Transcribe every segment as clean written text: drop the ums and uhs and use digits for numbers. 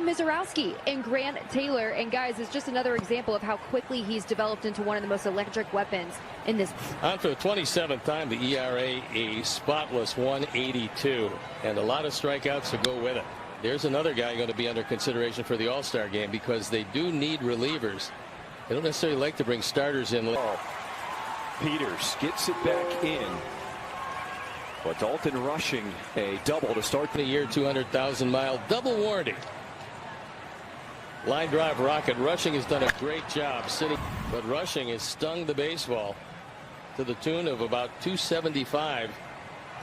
Mizorowski and Grant Taylor. And guys, it's just another example of how quickly he's developed into one of the most electric weapons in this. On for the 27th time, the ERA a spotless 1.82, and a lot of strikeouts to go with it. There's another guy going to be under consideration for the All-Star game because they do need relievers. They don't necessarily like to bring starters in. Peters gets it back in. But Dalton rushing a double to start the year. 200,000-mile double warranty. Line drive rocket. Rushing has done a great job sitting, but Rushing has stung the baseball to the tune of about 275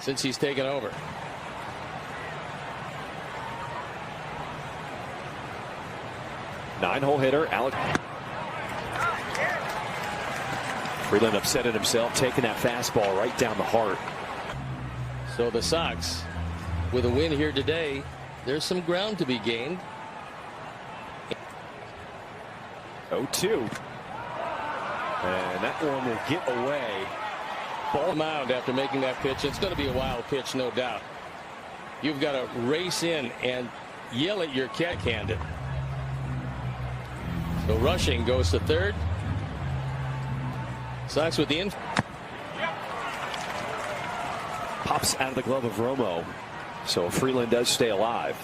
since he's taken over. Nine-hole hitter Alex. Freeland upset at himself, taking that fastball right down the heart. So the Sox, with a win here today, there's some ground to be gained. 0-2. And that one will get away. Ball mound after making that pitch. It's going to be a wild pitch, no doubt. You've got to race in and yell at your candidate. So Rushing goes to third. Sox with the pops out of the glove of Romo. So Freeland does stay alive.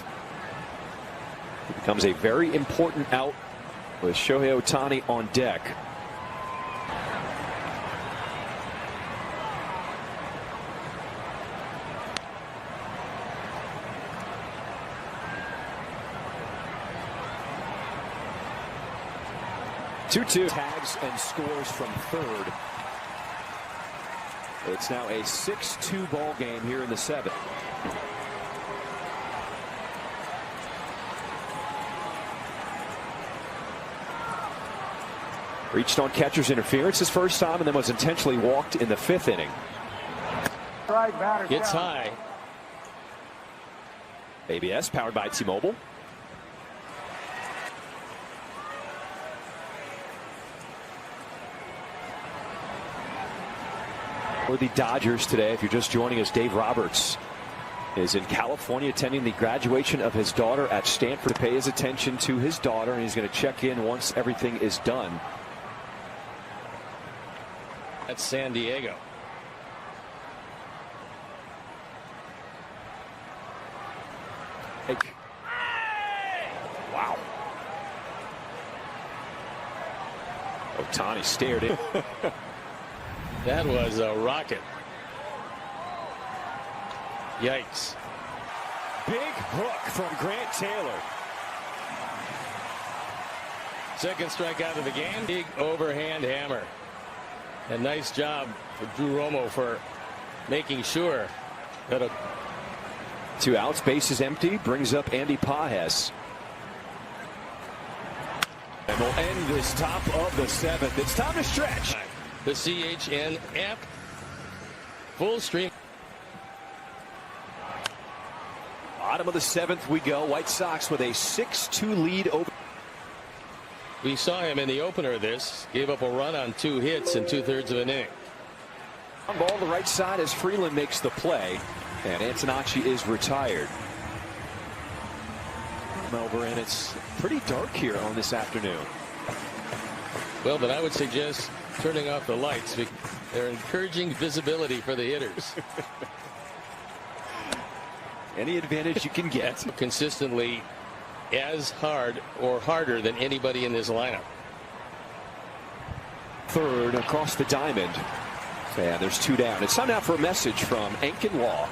It becomes a very important out with Shohei Ohtani on deck. Two tags and scores from third. It's now a 6-2 ball game here in the seventh. Reached on catcher's interference his first time and then was intentionally walked in the fifth inning. Gets high. ABS powered by T-Mobile. For the Dodgers today, if you're just joining us, Dave Roberts is in California attending the graduation of his daughter at Stanford to pay his attention to his daughter, and he's going to check in once everything is done. That's San Diego. Wow. Ohtani stared in. That was a rocket. Yikes. Big hook from Grant Taylor. Second strikeout of the game. Big overhand hammer. And nice job for Drew Romo for making sure that 2 outs, bases empty, brings up Andy Pages. And we'll end this top of the seventh. It's time to stretch. The CHN app. Full stream. Bottom of the seventh we go. White Sox with a 6-2 lead over. We saw him in the opener of this. Gave up a run on 2 hits in 2/3 of an inning. On ball the right side as Freeland makes the play. And Antonacci is retired. Over, and it's pretty dark here on this afternoon. Well, but I would suggest turning off the lights. They're encouraging visibility for the hitters. Any advantage you can get. Consistently as hard or harder than anybody in this lineup. Third across the diamond. And there's 2 down. It's time now for a message from Ankin Law.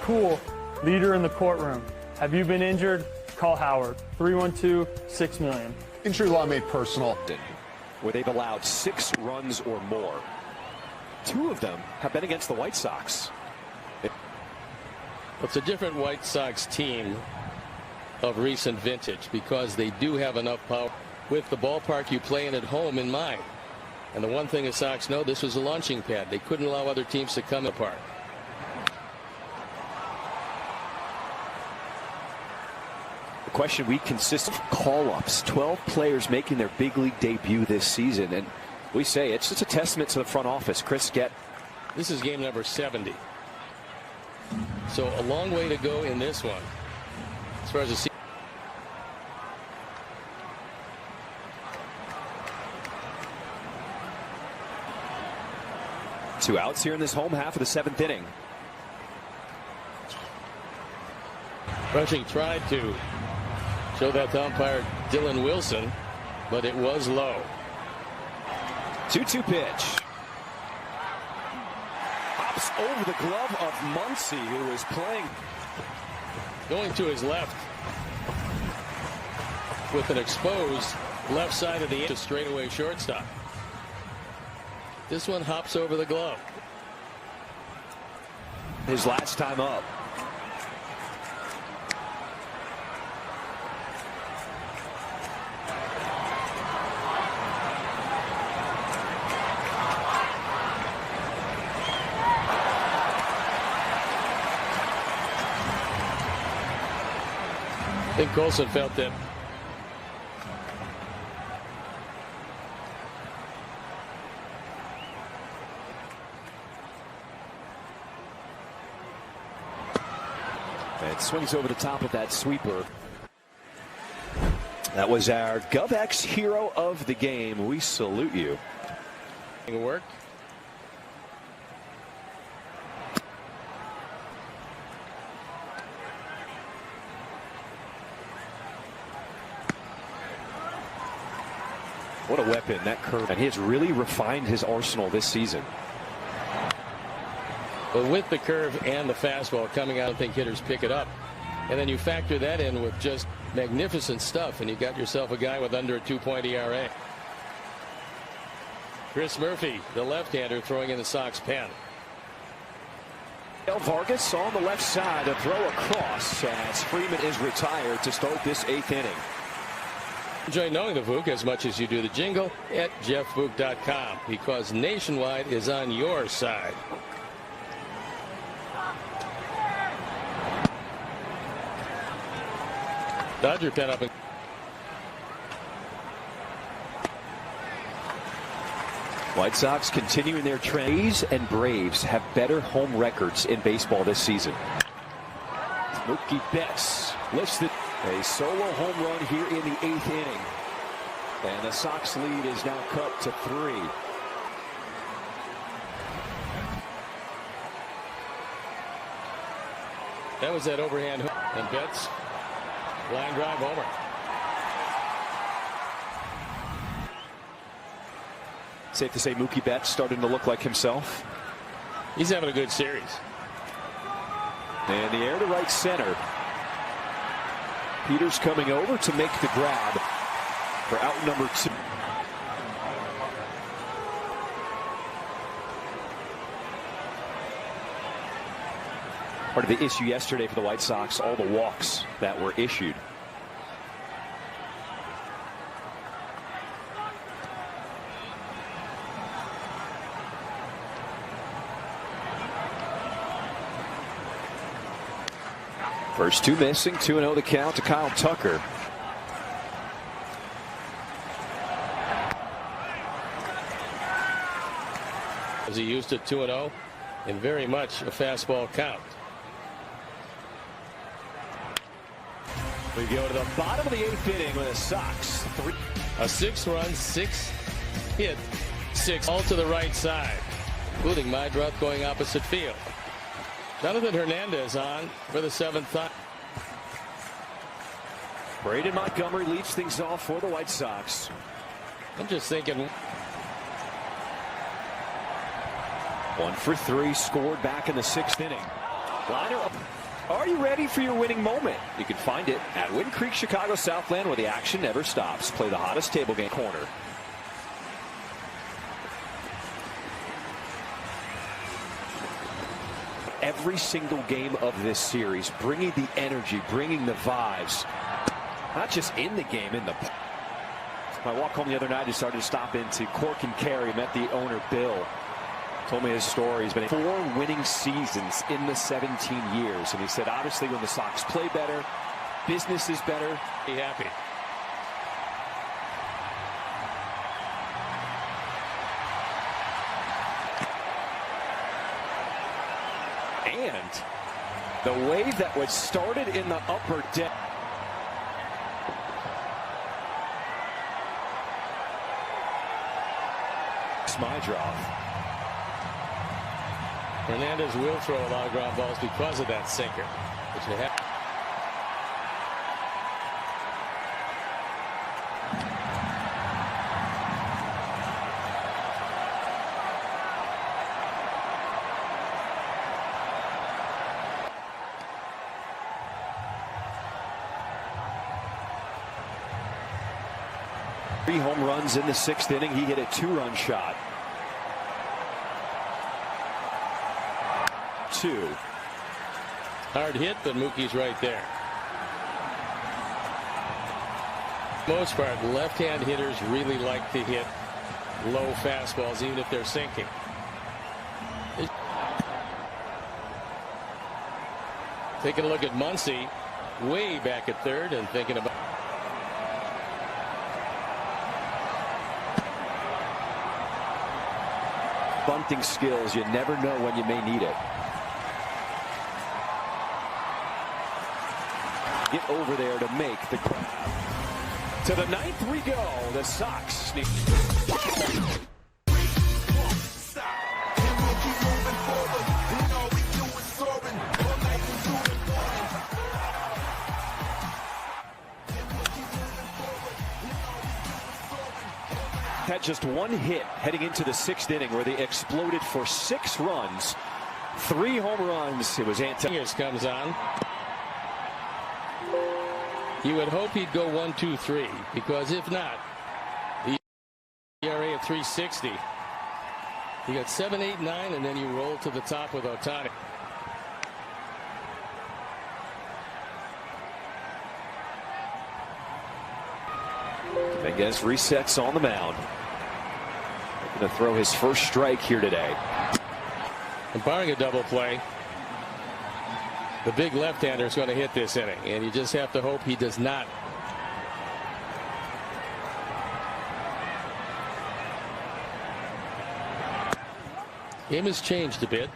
Cool. Leader in the courtroom. Have you been injured? Call Howard. 312-6-million. Injury law made personal. Where they've allowed 6 runs or more. 2 of them have been against the White Sox. It's a different White Sox team of recent vintage because they do have enough power with the ballpark you play in at home in mind. And the one thing the Sox know, this was a launching pad. They couldn't allow other teams to come apart. The question we consist of call-ups. 12 players making their big league debut this season. And we say it's just a testament to the front office. Chris Gett. This is game number 70. So a long way to go in this one. As far as the 2 outs here in this home half of the 7th inning. Rushing tried to show that to umpire Dylan Wilson, but it was low. 2-2 pitch. Hops over the glove of Muncy, who is playing. Going to his left with an exposed left side of the straightaway shortstop. This one hops over the glove. His last time up. I think Colson felt that and swings over the top of that sweeper. That was our GovX hero of the game. We salute you. work. What a weapon, that curve. And he has really refined his arsenal this season. But with the curve and the fastball coming out, I think hitters pick it up. And then you factor that in with just magnificent stuff, and you got yourself a guy with under a 2-point ERA. Chris Murphy, the left-hander, throwing in the Sox pen. Vargas on the left side to throw across as Freeman is retired to start this 8th inning. Enjoy knowing the Vuk as much as you do the jingle at jeffvuk.com, because Nationwide is on your side. Dodger pen up. White Sox continuing their trend. Rays and Braves have better home records in baseball this season. Mookie Betts listed a solo home run here in the 8th inning. And the Sox lead is now cut to 3. That was that overhand hook. And Betts, line drive homer. Safe to say Mookie Betts starting to look like himself. He's having a good series. And the air to right center. Peters coming over to make the grab for out number 2. Part of the issue yesterday for the White Sox, all the walks that were issued. First 2 missing, 2-0 the count to Kyle Tucker. As he used it 2-0 and very much a fastball count. We go to the bottom of the 8th inning with the Sox. A 6-run, 6-hit, 6 all to the right side, including Mydruth going opposite field. Jonathan Hernandez on for the 7th time. Braden Montgomery leads things off for the White Sox. I'm just thinking. 1 for 3 scored back in the 6th inning. Liner up. Are you ready for your winning moment? You can find it at Wind Creek, Chicago Southland, where the action never stops. Play the hottest table game corner. Every single game of this series, bringing the energy, bringing the vibes, not just in the game, in the. My walk home the other night, I started to stop into Cork and Carry, met the owner, Bill. Told me his story. He's been in 4 winning seasons in the 17 years. And he said, obviously, when the Sox play better, business is better. Be happy. And the way that was started in the upper deck. Smydrov. Hernandez will throw a lot of ground balls because of that sinker, which they have. Three home runs in the 6th inning. He hit a 2-run shot. 2. Hard hit, but Mookie's right there. Most part, left-hand hitters really like to hit low fastballs, even if they're sinking. Taking a look at Muncy, way back at third, and thinking about. Bunting skills, you never know when you may need it. Get over there to make the. To the 9th we go. The Sox sneak. Had just one hit heading into the 6th inning where they exploded for 6 runs. 3 home runs. It was Antonio comes on. You would hope he'd go 1, 2, 3, because if not, the ERA at 3.60. You got 7, 8, 9, and then you roll to the top with Ohtani. Dominguez resets on the mound. Looking to throw his first strike here today. And barring a double play, the big left-hander is going to hit this inning, and you just have to hope he does not. Game has changed a bit.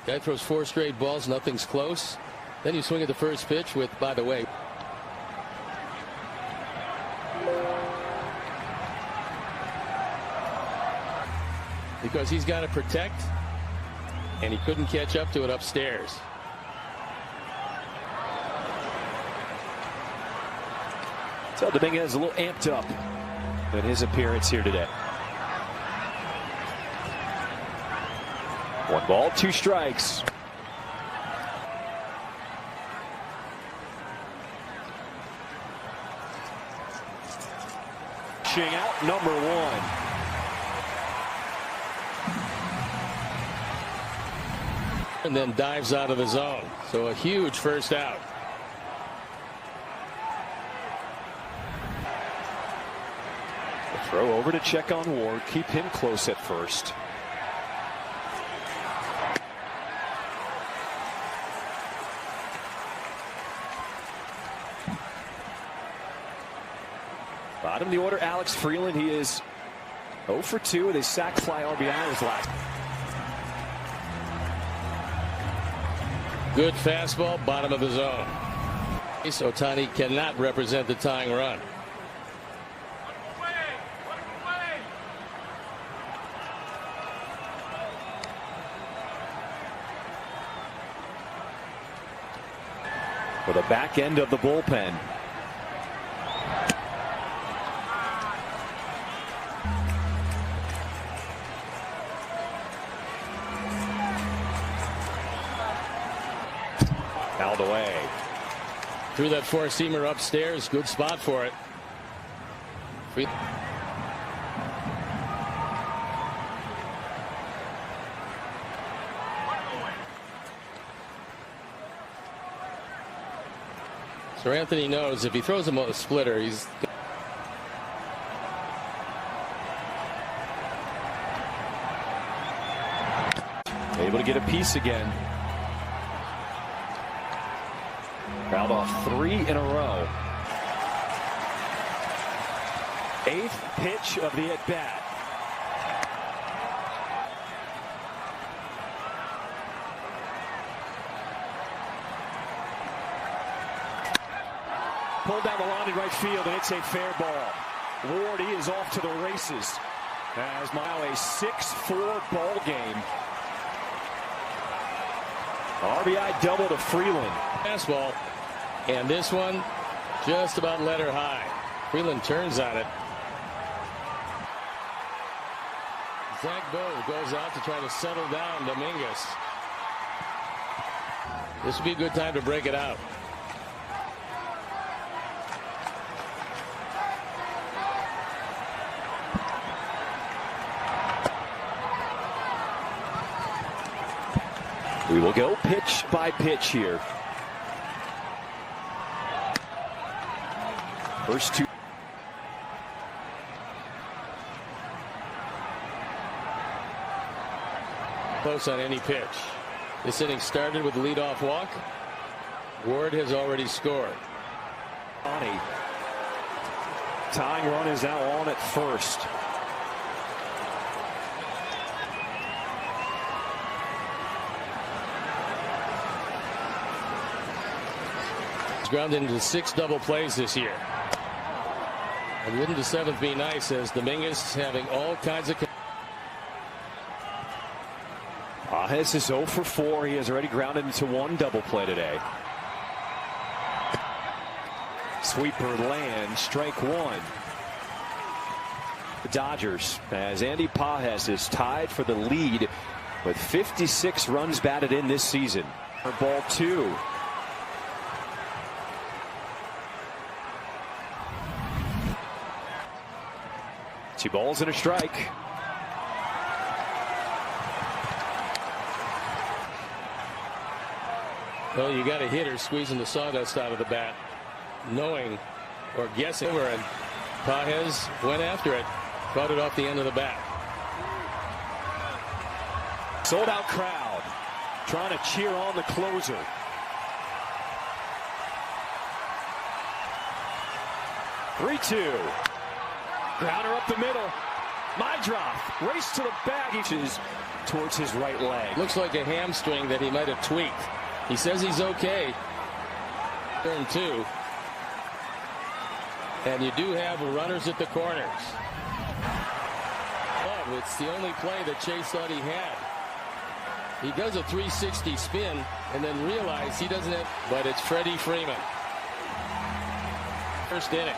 Guy throws 4 straight balls, nothing's close. Then you swing at the first pitch with, by the way, because he's got to protect, and he couldn't catch up to it upstairs. So Dominguez a little amped up in his appearance here today. 1 ball, 2 strikes. Pushing out number 1. And then dives out of the zone. So a huge first out. The throw over to check on Ward. Keep him close at first. Bottom of the order, Alex Freeland. He is 0 for 2 with a sac fly RBI his last. Good fastball, bottom of the zone. Ohtani cannot represent the tying run. For the back end of the bullpen. Fouled away. Threw that 4-seamer upstairs. Good spot for it. Sir Anthony knows if he throws him a splitter, he's able to get a piece again. Fouled off 3 in a row. 8th pitch of the at-bat. Pulled down the line in right field, and it's a fair ball. Ward, he is off to the races. As now a 6-4 ball game. RBI double to Freeland. Fastball, and this one just about let her high. Freeland turns on it. Zach Bove goes out to try to settle down Dominguez. This would be a good time to break it out. We will go pitch by pitch here. First two. Close on any pitch. This inning started with the leadoff walk. Ward has already scored. Tying run is now on at first. He's grounded into 6 double plays this year. And wouldn't the 7th be nice, as Dominguez having all kinds of. Pages is 0 for 4. He has already grounded into 1 double play today. Sweeper lands, strike 1. The Dodgers, as Andy Pages is tied for the lead with 56 runs batted in this season. Ball 2. Two balls and a strike. Well, you got a hitter squeezing the sawdust out of the bat, knowing or guessing over, and Pages went after it, caught it off the end of the bat. Sold out crowd trying to cheer on the closer. Three-2. Grounder up the middle. My drop. Race to the bag. Inches towards his right leg. Looks like a hamstring that he might have tweaked. He says he's okay. Turn 2. And you do have runners at the corners. Oh, it's the only play that Chase thought he had. He does a 360 spin and then realizes he doesn't have, but it's Freddie Freeman. First inning.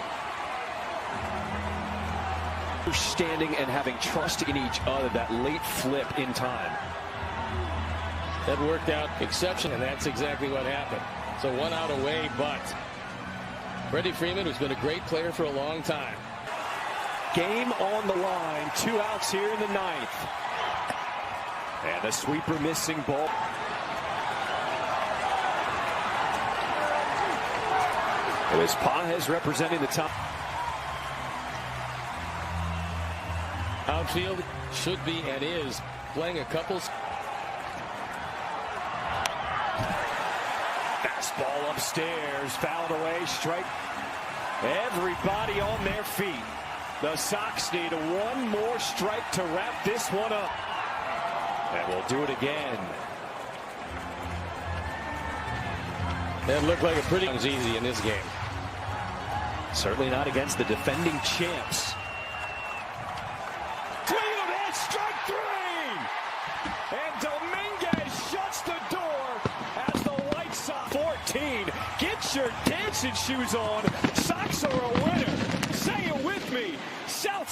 Standing and having trust in each other, that late flip in time. That worked out exception, and that's exactly what happened. So 1 out away, but Freddie Freeman, who's been a great player for a long time. Game on the line. 2 outs here in the 9th. And a sweeper missing ball. It was Pages representing the top. Outfield should be and is playing a couple. Fastball upstairs, fouled away, strike. Everybody on their feet. The Sox need 1 more strike to wrap this one up. And we'll do it again. That looked like a pretty easy in this game. Certainly not against the defending champs. Strike 3! And Dominguez shuts the door as the lights up. 14. Get your dancing shoes on. Sox are a winner. Say it with me. South.